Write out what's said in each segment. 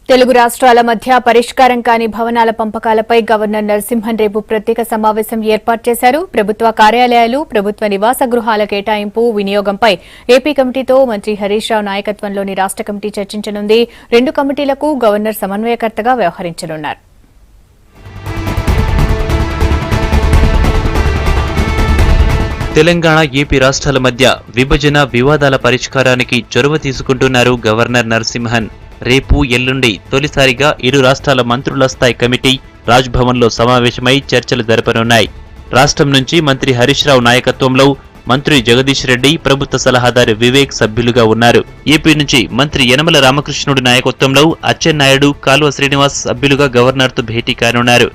తెలుగు రాష్ట్రాల మధ్య పరిష్కారం కాని భవనాల పంపకాలపై గవర్నర్ నరసింహన్ రేపు ప్రత్యేక సమావేశం ఏర్పాటు చేశారు. ప్రభుత్వ కార్యాలయాలు, ప్రభుత్వ నివాస గృహాల కేటాయింపు, వినియోగంపై ఏపీ కమిటీతో మంత్రి హరీష్ రావు నాయకత్వంలోని రాష్ట్ర కమిటీ చర్చించనుంది. రెండు కమిటీలకు గవర్నర్ సమన్వయకర్తగా వ్యవహరించనున్నారు. తెలంగాణ, ఏపీ రాష్ట్రాల మధ్య విభజన వివాదాల పరిష్కారానికి చొరవ తీసుకుంటున్నారు గవర్నర్ నరసింహన్. రేపు, ఎల్లుండి తొలిసారిగా ఇరు రాష్ట్రాల మంత్రుల స్థాయి కమిటీ రాజ్భవన్లో సమావేశమై చర్చలు జరపనున్నాయి. రాష్ట్రం నుంచి మంత్రి హరీష్ రావు నాయకత్వంలో మంత్రి జగదీష్ రెడ్డి, ప్రభుత్వ సలహాదారు వివేక్ సభ్యులుగా ఉన్నారు. ఏపీ నుంచి మంత్రి యనమల రామకృష్ణుడి నాయకత్వంలో అచ్చెన్నాయుడు, కాలువ శ్రీనివాస్ సభ్యులుగా గవర్నర్తో భేటీ కానున్నారు.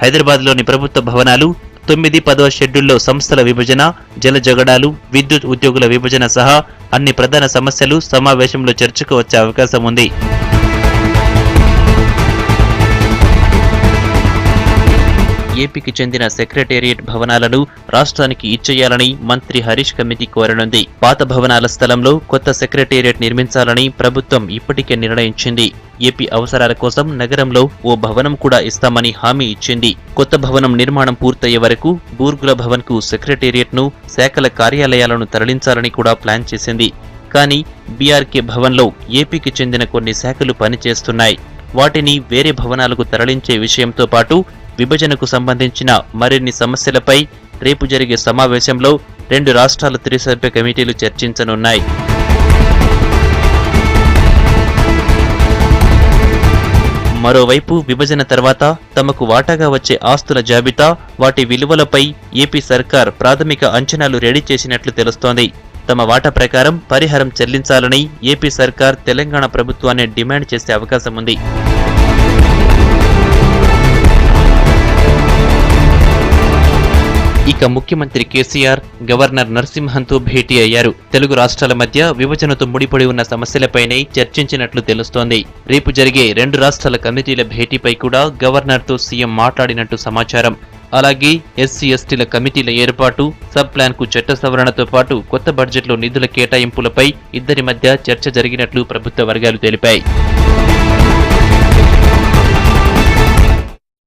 హైదరాబాద్లోని ప్రభుత్వ భవనాలు, 9, 10వ షెడ్యూల్లో సంస్థల విభజన, జల జగడాలు, విద్యుత్ ఉద్యోగుల విభజన సహా అన్ని ప్రధాన సమస్యలు సమావేశంలో చర్చకు వచ్చే అవకాశం ఉంది. ఏపీకి చెందిన సెక్రటేరియట్ భవనాలను రాష్ట్రానికి ఇచ్చేయాలని మంత్రి హరీష్ కమిటీ కోరనుంది. పాత భవనాల స్థలంలో కొత్త సెక్రటేరియట్ నిర్మించాలని ప్రభుత్వం ఇప్పటికే నిర్ణయించింది. ఏపీ అవసరాల కోసం నగరంలో ఓ భవనం కూడా ఇస్తామని హామీ ఇచ్చింది. కొత్త భవనం నిర్మాణం పూర్తయ్యే వరకు బూర్గుల భవన్ కు సెక్రటేరియట్ ను, శాఖల కార్యాలయాలను తరలించాలని కూడా ప్లాన్ చేసింది. కానీ బీఆర్కే భవన్లో ఏపీకి చెందిన కొన్ని శాఖలు పనిచేస్తున్నాయి. వాటిని వేరే భవనాలకు తరలించే విషయంతో పాటు విభజనకు సంబంధించిన మరిన్ని సమస్యలపై రేపు జరిగే సమావేశంలో రెండు రాష్ట్రాల త్రిసభ్య కమిటీలు చర్చించనున్నాయి. మరోవైపు విభజన తర్వాత తమకు వాటాగా వచ్చే ఆస్తుల జాబితా, వాటి విలువలపై ఏపీ సర్కార్ ప్రాథమిక అంచనాలు రెడీ చేసినట్లు తెలుస్తోంది. తమ వాటా ప్రకారం పరిహారం చెల్లించాలని ఏపీ సర్కార్ తెలంగాణ ప్రభుత్వాన్ని డిమాండ్ చేసే అవకాశం ఉంది. ఇక ముఖ్యమంత్రి కేసీఆర్ గవర్నర్ నరసింహన్తో భేటీ అయ్యారు. తెలుగు రాష్ట్రాల మధ్య విభజనతో ముడిపడి ఉన్న సమస్యలపైనే చర్చించినట్లు తెలుస్తోంది. రేపు జరిగే రెండు రాష్ట్రాల కమిటీల భేటీపై కూడా గవర్నర్తో సీఎం మాట్లాడినట్టు సమాచారం. అలాగే ఎస్సీ ఎస్టీల కమిటీల ఏర్పాటు, సబ్ ప్లాన్ కు చట్ట సవరణతో పాటు కొత్త బడ్జెట్లో నిధుల కేటాయింపులపై ఇద్దరి మధ్య చర్చ జరిగినట్లు ప్రభుత్వ వర్గాలు తెలిపాయి.